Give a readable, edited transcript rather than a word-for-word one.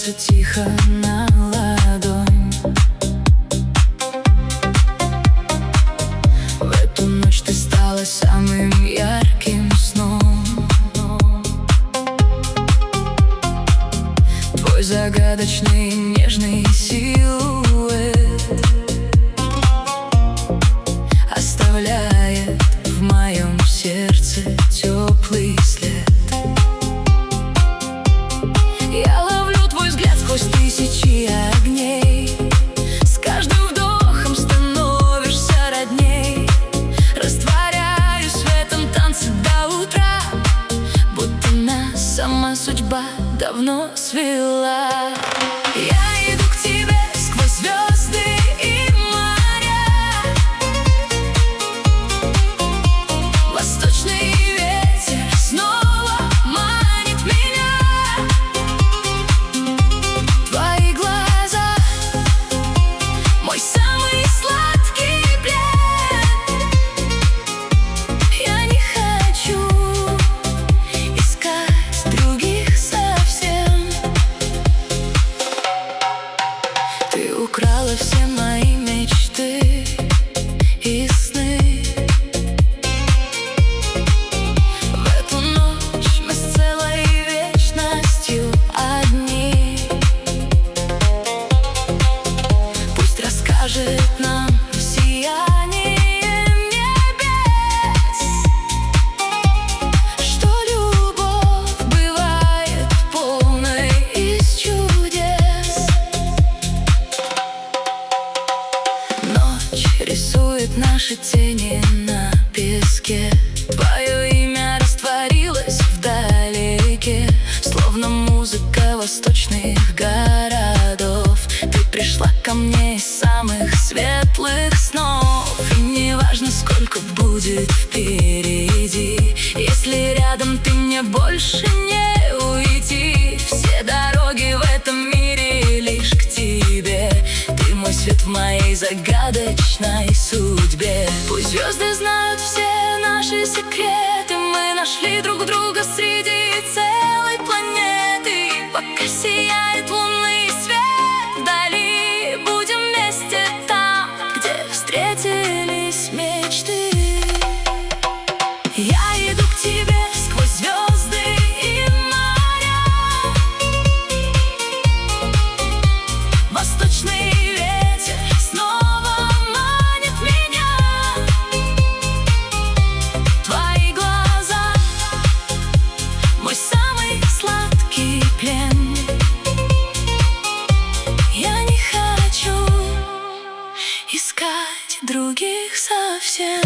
ложится тихо на ладонь. В эту ночь ты стала самым ярким сном. Твой загадочный нежный силуэт оставляет в моем сердце теплый след. Я ловлю твой взгляд сквозь тысячи огней. С каждым вдохом становишься родней. Растворяюсь в этом танце до утра, будто нас сама судьба давно свела. Я иду к тебе сквозь звезды и моря. Восточный ветер снова манит меня. Твои глаза — мой самый сладкий плен. Я не хочу искать других совсем. Ты украла все мои мечты и сны. В эту ночь мы с целой вечностью одни. Пусть расскажет нам сияние небес, что любовь бывает полной из чудес. Ночь рисует наши тени на песке. Твое имя растворилось вдалеке, словно музыка восточных городов. Ты пришла ко мне из самых светлых снов. И не важно, сколько будет впереди, если рядом ты, мне больше не уйти. Все дороги в этом мире лишь к тебе. Ты мой свет в моей загадочной судьбе. Пусть звезды знают все наши секреты, мы нашли друг друга среди целой планеты. И пока сияет лунный свет вдали, будем вместе там, где встретились мечты. Я иду к тебе сквозь звезды и моря. Восточный ветер снова манит меня. Твои глаза — мой самый сладкий плен. Я не хочу искать других совсем.